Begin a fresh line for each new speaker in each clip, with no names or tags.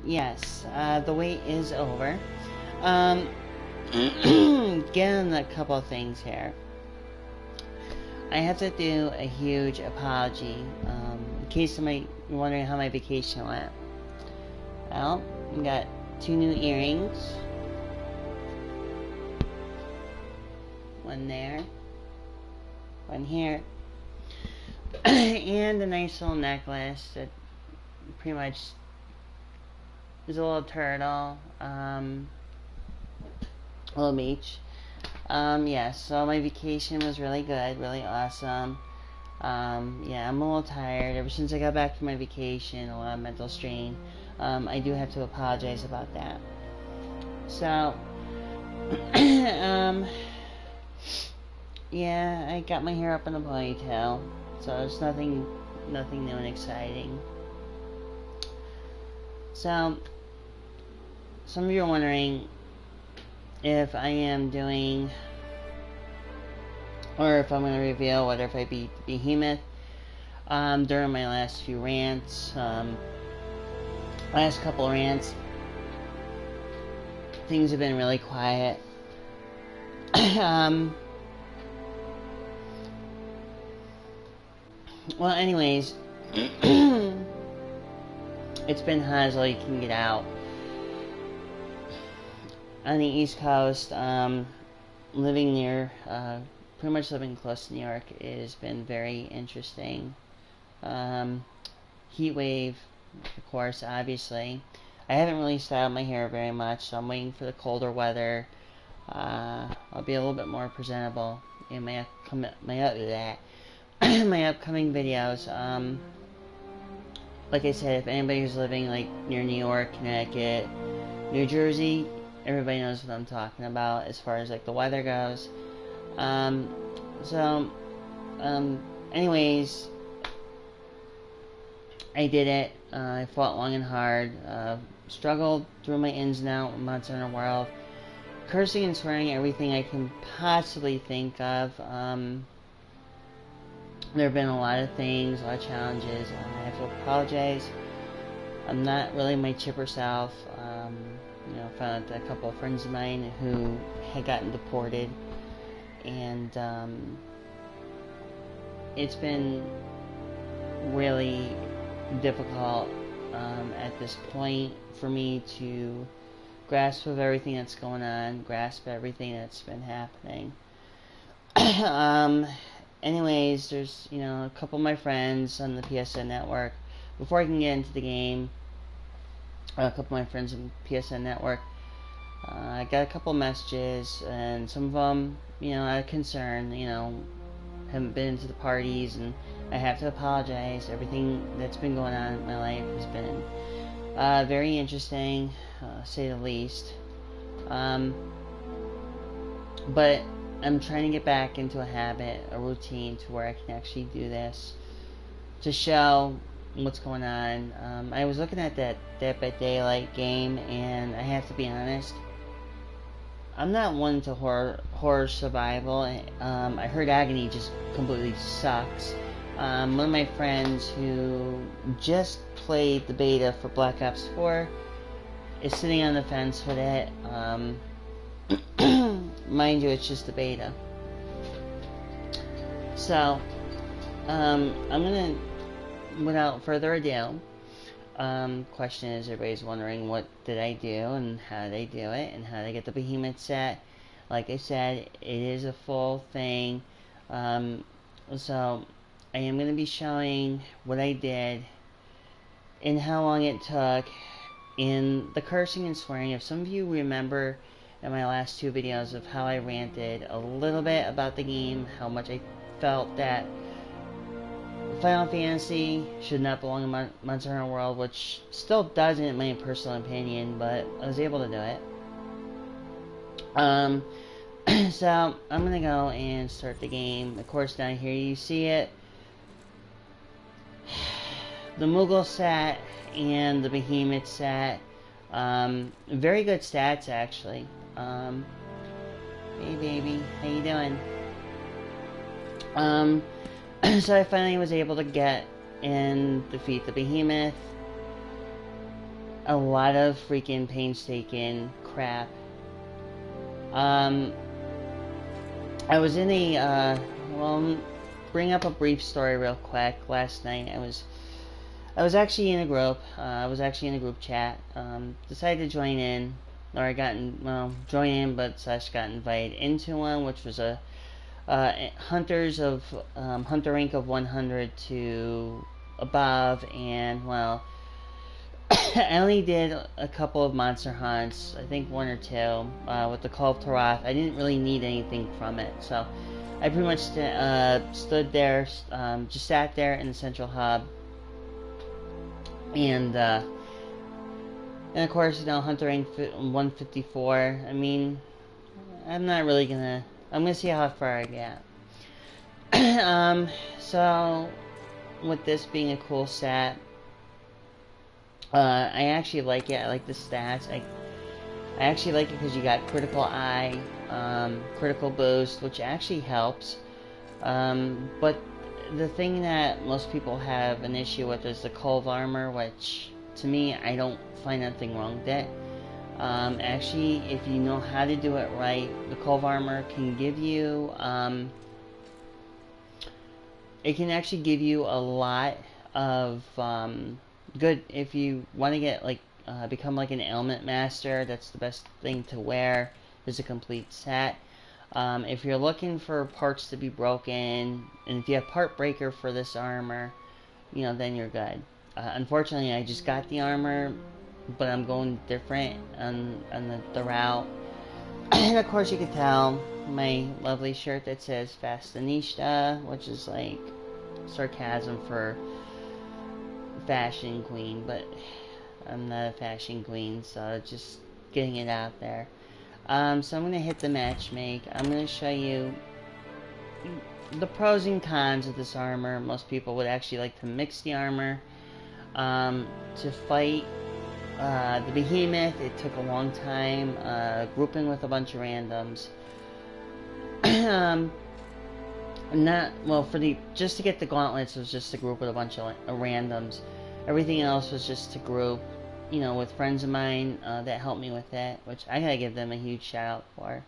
Yes, the wait is over. Um, Getting a couple of things here. I have to do a huge apology. In case somebody wondering how my vacation went. Well, I got 2 new earrings. One there. One here. And a nice little necklace that pretty much is a little turtle. A little beach. Yeah, so my vacation was really good, really awesome. Yeah, I'm a little tired. Ever since I got back from my vacation, a lot of mental strain. I do have to apologize about that. So, yeah, I got my hair up in a ponytail, so it's nothing new and exciting. So, some of you are wondering if I am doing, or if I'm going to reveal whether if I beat the Behemoth. During my last few rants, last couple rants, things have been really quiet. Well, anyways, it's been hot as all you can get out. On the East Coast, living near, pretty much living close to New York, has been very interesting. Heat wave, of course, obviously. I haven't really styled my hair very much, so I'm waiting for the colder weather. I'll be a little bit more presentable in my my upcoming videos. Like I said, if anybody who's living like near New York, Connecticut, New Jersey, everybody knows what I'm talking about as far as like the weather goes. Anyways, I did it. I fought long and hard. Struggled through my ins and outs, Monster Hunter World, cursing and swearing everything I can possibly think of. There have been a lot of things, a lot of challenges. I have to apologize. I'm not really my chipper self. Found out a couple of friends of mine who had gotten deported, and it's been really difficult at this point for me to grasp of everything that's going on, grasp everything that's been happening. Anyways, there's, a couple of my friends on the PSN network. Before I can get into the game, a couple of my friends on the PSN network, I got a couple of messages, and some of them, out of concern, haven't been to the parties, and I have to apologize. Everything that's been going on in my life has been very interesting, say the least. But I'm trying to get back into a habit, a routine, to where I can actually do this, to show what's going on. I was looking at that Dead by Daylight game, and I have to be honest, I'm not one to horror survival. I heard Agony just completely sucks. One of my friends who just played the beta for Black Ops 4 is sitting on the fence with it. Mind you, it's just the beta. So, I'm gonna, without further ado, question is, everybody's wondering what did I do and how did I do it and how did I get the Behemoth set. Like I said, it is a full thing. So I am going to be showing what I did and how long it took in the cursing and swearing. If some of you remember in my last 2 videos of how I ranted a little bit about the game, how much I felt that Final Fantasy should not belong in Monster Hunter World, which still doesn't in my personal opinion, but I was able to do it. So I'm gonna go and start the game. Of course, down here you see it, the Moogle set and the Behemoth set. Very good stats actually. Hey baby, how you doing? So I finally was able to get and defeat the Behemoth. a lot of freaking painstaking crap. Um, I was in a, well, bring up a brief story real quick. Last night I was actually in a group. I was actually in a group chat. Decided to join in, or I got in, well, join in, but slash got invited into one, which was a hunters of hunter rank of 100 to above, and well, I only did a couple of monster hunts, I think one or two, with the Call of Tarath. I didn't really need anything from it, so I pretty much stood there, just sat there in the central hub, and of course, you know, Hunter rank 154. I mean, I'm not really gonna. I'm gonna see how far I get. So with this being a cool set, I actually like it. I like the stats. I actually like it because you got critical eye, critical boost, which actually helps. But the thing that most people have an issue with is the Behemoth Armor, which to me, I don't find nothing wrong with it. Actually, if you know how to do it right, the Behemoth Armor can give you, it can actually give you a lot of good. If you want to get like become like an ailment master, that's the best thing to wear. Is a complete set. If you're looking for parts to be broken, and if you have part breaker for this armor, you know, then you're good. Unfortunately, I just got the armor, but I'm going different on the route. And of course, you can tell my lovely shirt that says Fashionista, which is like sarcasm for fashion queen, but I'm not a fashion queen, so just getting it out there. So I'm going to hit the matchmake. I'm going to show you the pros and cons of this armor. Most people would actually like to mix the armor. To fight the Behemoth, it took a long time, grouping with a bunch of randoms. Not, well, just to get the gauntlets was just a group with a bunch of randoms. Everything else was just to group, you know, with friends of mine that helped me with it, which I gotta give them a huge shout out for.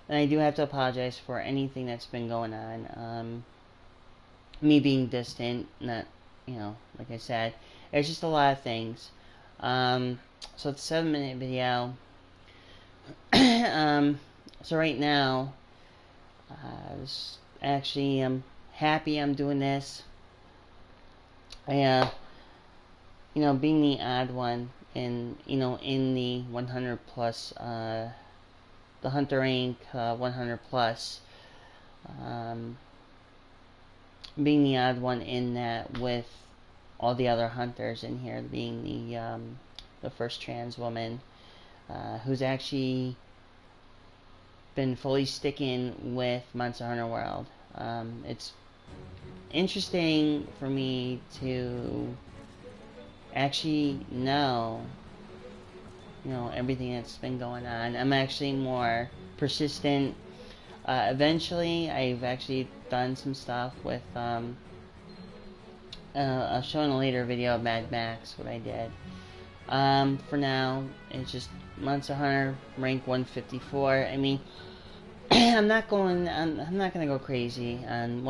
And I do have to apologize for anything that's been going on. Me being distant, not, you know, like I said, it's just a lot of things. So it's a 7-minute video. So right now, I'm happy I'm doing this. You know, being the odd one in, you know, in the 100 plus, the Hunter rank 100 plus, being the odd one in that with all the other hunters in here, being the first trans woman who's actually been fully sticking with Monster Hunter World. It's interesting for me to actually know, you know, everything that's been going on. I'm actually more persistent. Eventually, I've actually done some stuff with, I'll show in a later video of Mad Max what I did. For now, it's just Monster Hunter rank 154. I mean, I'm not gonna go crazy on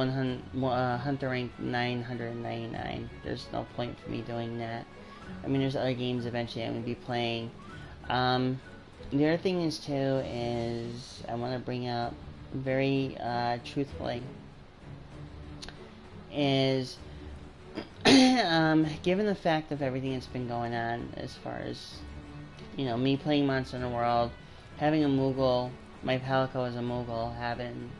Hunter rank 999. There's no point for me doing that. I mean, there's other games eventually I'm gonna be playing. The other thing is too is I want to bring up very truthfully is given the fact of everything that's been going on as far as, you know, me playing Monster Hunter World, having a Moogle, my Palico is a Moogle, having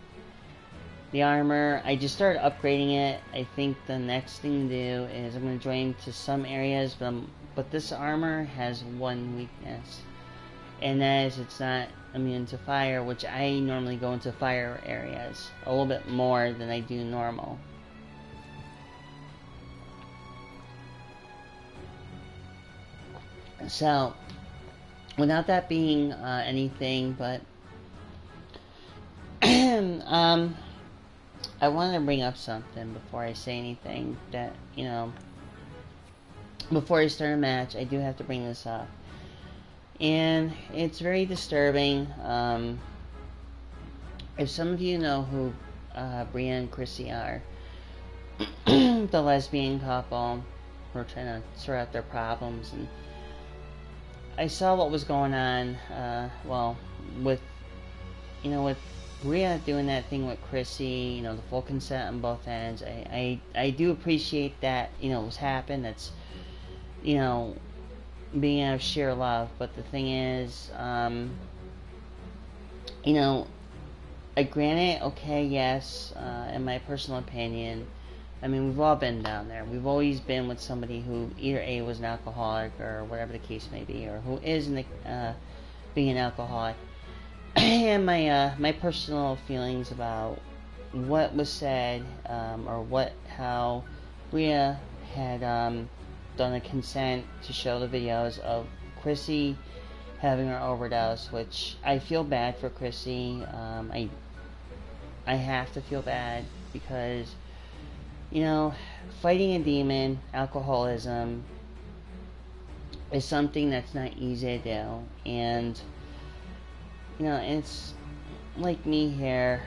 the armor, I just started upgrading it. I think the next thing to do is I'm going to join to some areas, but this armor has one weakness, and that is it's not immune to fire, which I normally go into fire areas a little bit more than I do normal. So, without that being anything, but I wanted to bring up something before I say anything that, you know, before I start a match, I do have to bring this up. And it's very disturbing. If some of you know who Bria and Chrissy are, the lesbian couple who are trying to sort out their problems, and I saw what was going on. With with Bria doing that thing with Chrissy, the full consent on both ends. I do appreciate that. It was happened. That's being out of sheer love. But the thing is, I grant it, okay, yes, in my personal opinion. I mean, we've all been down there. We've always been with somebody who either A, was an alcoholic, or whatever the case may be, or who is being an alcoholic. And my personal feelings about what was said, or how Bria had done a consent to show the videos of Chrissy having her overdose, which I feel bad for Chrissy. I have to feel bad because, fighting a demon, alcoholism, is something that's not easy to do. And, it's like me here,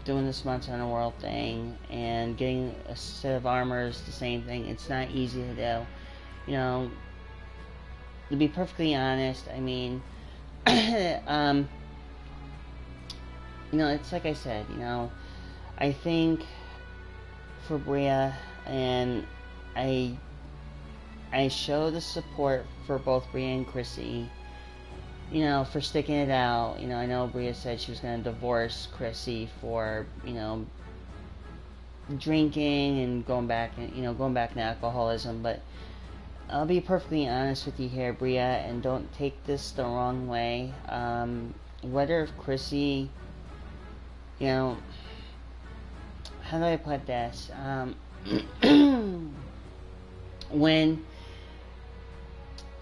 doing this Months on the World thing, and getting a set of armors, the same thing. It's not easy to do. To be perfectly honest, I mean, it's like I said, I think for Bria, and I show the support for both Bria and Chrissy, for sticking it out. I know Bria said she was going to divorce Chrissy for, drinking and going back to alcoholism, but I'll be perfectly honest with you here, Bria, and don't take this the wrong way. Whether if Chrissy, how do I put this?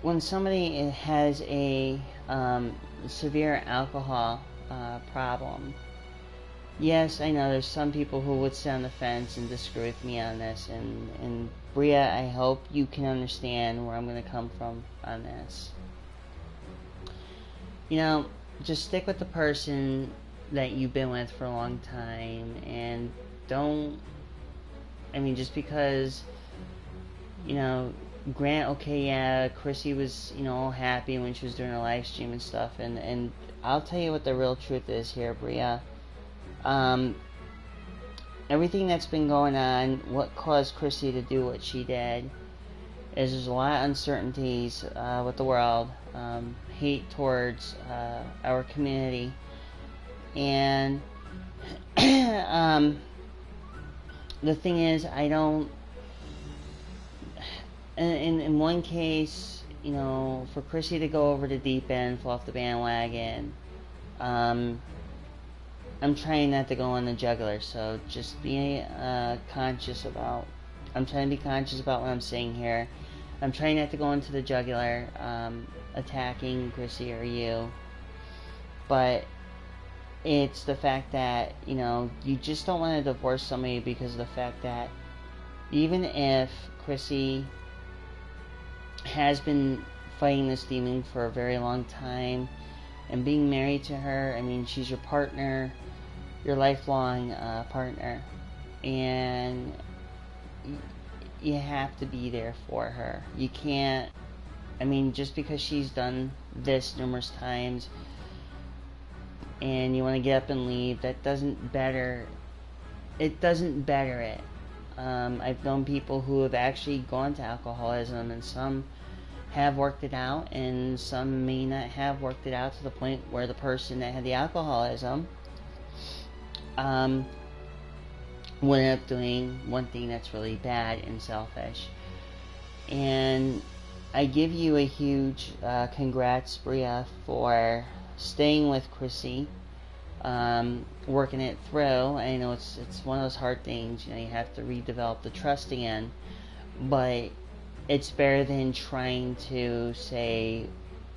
When somebody has a severe alcohol problem, yes, I know there's some people who would sit on the fence and disagree with me on this, and Bria, I hope you can understand where I'm going to come from on this. Just stick with the person that you've been with for a long time, and just because, Grant, okay, yeah, Chrissy was, all happy when she was doing her live stream and stuff, and I'll tell you what the real truth is here, Bria. Everything that's been going on, what caused Chrissy to do what she did, is there's a lot of uncertainties with the world, hate towards our community, and the thing is, I don't. In one case, for Chrissy to go over the deep end, fall off the bandwagon, I'm trying not to go on the jugular, so just be conscious about. I'm trying to be conscious about what I'm saying here. I'm trying not to go into the jugular, attacking Chrissy or you, but it's the fact that, you just don't want to divorce somebody because of the fact that even if Chrissy has been fighting this demon for a very long time, and being married to her, I mean, she's your partner, your lifelong partner, and you have to be there for her. You can't, just because she's done this numerous times and you want to get up and leave, that doesn't better it. I've known people who have actually gone to alcoholism, and some have worked it out, and some may not have worked it out to the point where the person that had the alcoholism would end up doing one thing that's really bad and selfish. And I give you a huge congrats, Bria, for staying with Chrissy, working it through. I know it's one of those hard things, you have to redevelop the trust again, but it's better than trying to say,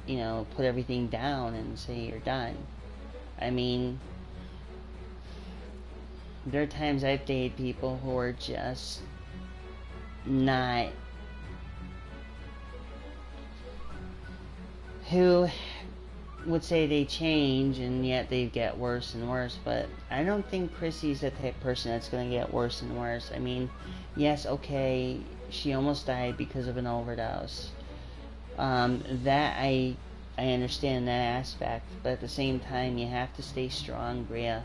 put everything down and say you're done. There are times I've dated people who are just not who would say they change and yet they get worse and worse, but I don't think Chrissy's the type of person that's going to get worse and worse. I mean, yes, okay, she almost died because of an overdose. That I understand that aspect, but at the same time, you have to stay strong, Bria.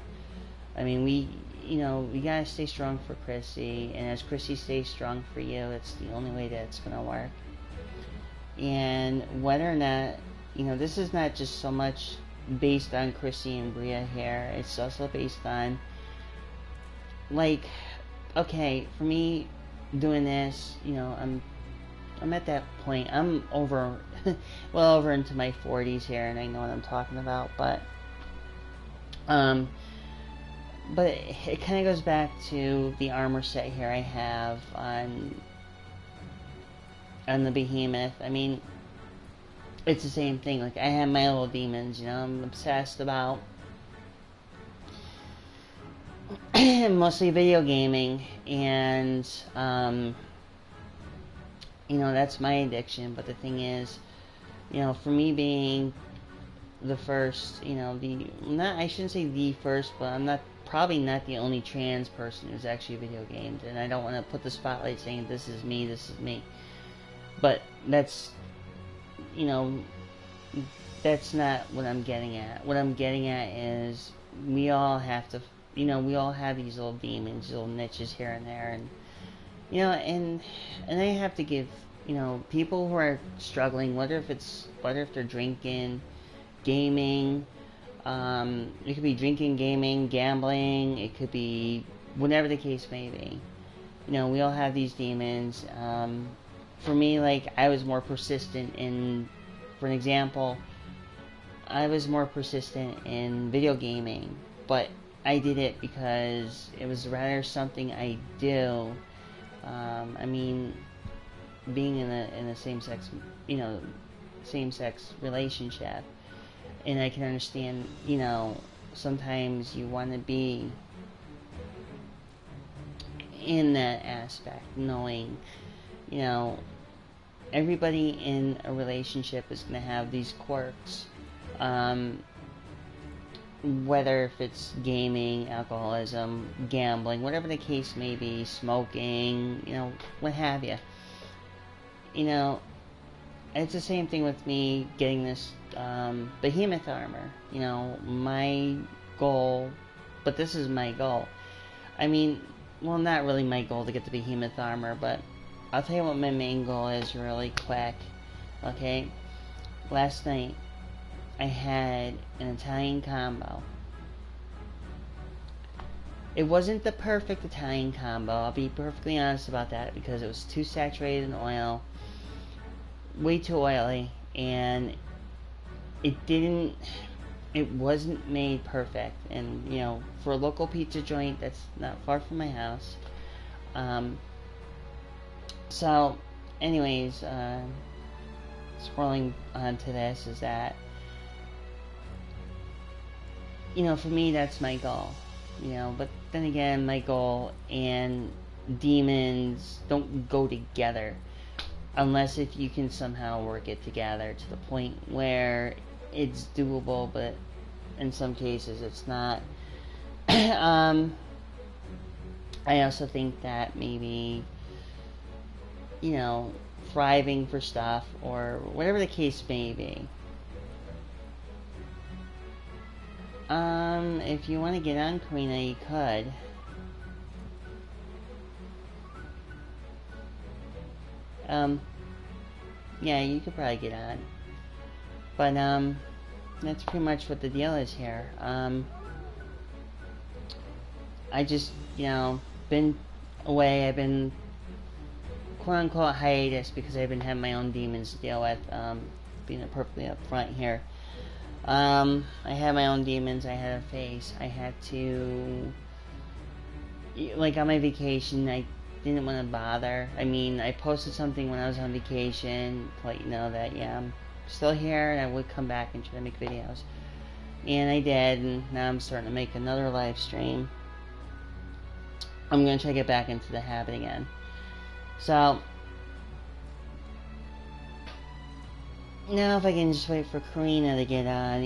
I mean, we gotta stay strong for Chrissy, and as Chrissy stays strong for you, it's the only way that it's gonna work. And whether or not, this is not just so much based on Chrissy and Bria here, it's also based on, like, okay, for me, doing this, I'm at that point. I'm over, well over into my 40s here, and I know what I'm talking about. But it kind of goes back to the armor set here I have on the Behemoth. I mean, it's the same thing. Like, I have my little demons. I'm obsessed about mostly video gaming, and that's my addiction. But the thing is, for me being the first, I shouldn't say the first, but I'm probably not the only trans person who's actually video gamed, and I don't want to put the spotlight saying this is me. But that's not what I'm getting at. What I'm getting at is we all have to, we all have these little demons, little niches here and there, and and I have to give, people who are struggling, whether if they're drinking, gaming, it could be drinking, gaming, gambling, it could be whatever the case may be. We all have these demons. For me, like, I was more persistent for an example, I was more persistent in video gaming, but I did it because it was rather something I do. I mean, being in a same-sex relationship, and I can understand, sometimes you want to be in that aspect, knowing, everybody in a relationship is going to have these quirks. Whether if it's gaming, alcoholism, gambling, whatever the case may be, smoking, what have you. It's the same thing with me getting this Behemoth Armor. My goal, but this is my goal. I mean, well, not really my goal to get the Behemoth Armor, but I'll tell you what my main goal is really quick. Okay? Last night, I had an Italian combo. It wasn't the perfect Italian combo, I'll be perfectly honest about that, because it was too saturated in oil, way too oily, and it wasn't made perfect. And, for a local pizza joint that's not far from my house, so, anyways, swirling onto this is that, for me, that's my goal, but then again, my goal and demons don't go together, unless if you can somehow work it together to the point where it's doable, but in some cases it's not. I also think that maybe, thriving for stuff, or whatever the case may be. If you want to get on, Karina, you could. Yeah, you could probably get on. But, that's pretty much what the deal is here. I just, been away. I've been quote-unquote hiatus because I've been having my own demons to deal with, being perfectly upfront here. I had my own demons I had to face. I had to, like, on my vacation, I didn't want to bother. I mean, I posted something when I was on vacation to let you know that, yeah, I'm still here and I would come back and try to make videos. And I did, and now I'm starting to make another live stream. I'm going to try to get back into the habit again. So, now if I can just wait for Karina to get on,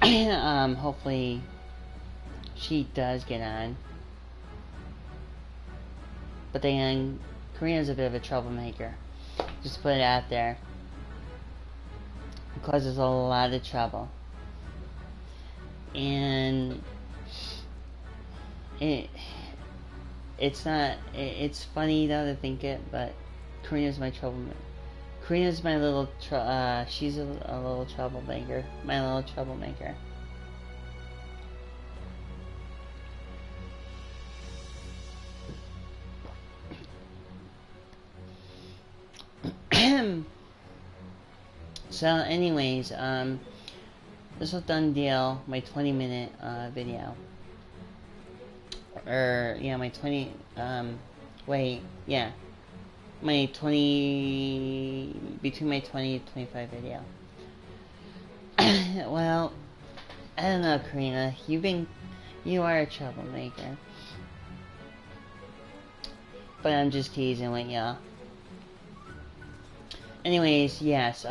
and hopefully she does get on. But then Karina's a bit of a troublemaker. Just to put it out there. It causes a lot of trouble. And it's funny though to think it, but Karina's my troublemaker. Karina's my little she's a little troublemaker. My little troublemaker. So anyways, this was done deal, my 20-minute video. My 20, my 20, between my 20 and 25 video. Well, I don't know, Karina, you are a troublemaker. But I'm just teasing with y'all. Anyways, yes,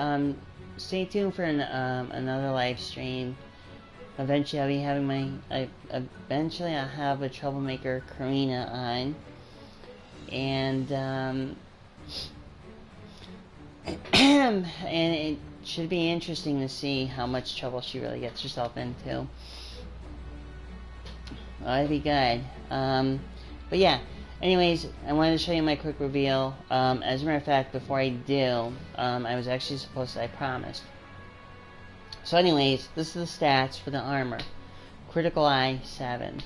stay tuned for another live stream. Eventually I'll be having eventually I'll have a troublemaker Karina on. And, and it should be interesting to see how much trouble she really gets herself into. That'd be good. But yeah. Anyways, I wanted to show you my quick reveal. As a matter of fact, before I do, I was actually supposed to, I promised. So anyways, this is the stats for the armor. Critical Eye, 7.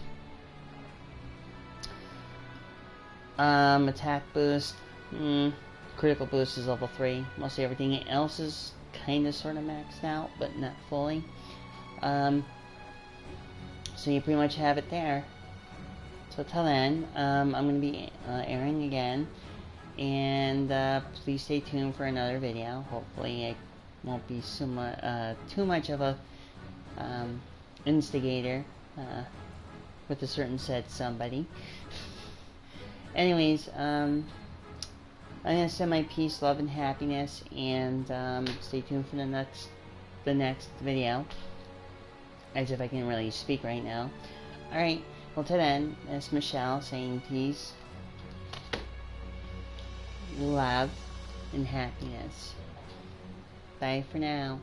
Attack boost, critical boost is level 3. Mostly everything else is kind of sort of maxed out, but not fully. So you pretty much have it there. So till then, I'm going to be airing again, and please stay tuned for another video. Hopefully it won't be too much of a instigator with a certain said somebody. Anyways, I'm going to send my peace, love, and happiness, and stay tuned for the next video, as if I can really speak right now. Alright. Well, till then, it's Michelle saying peace, love, and happiness. Bye for now.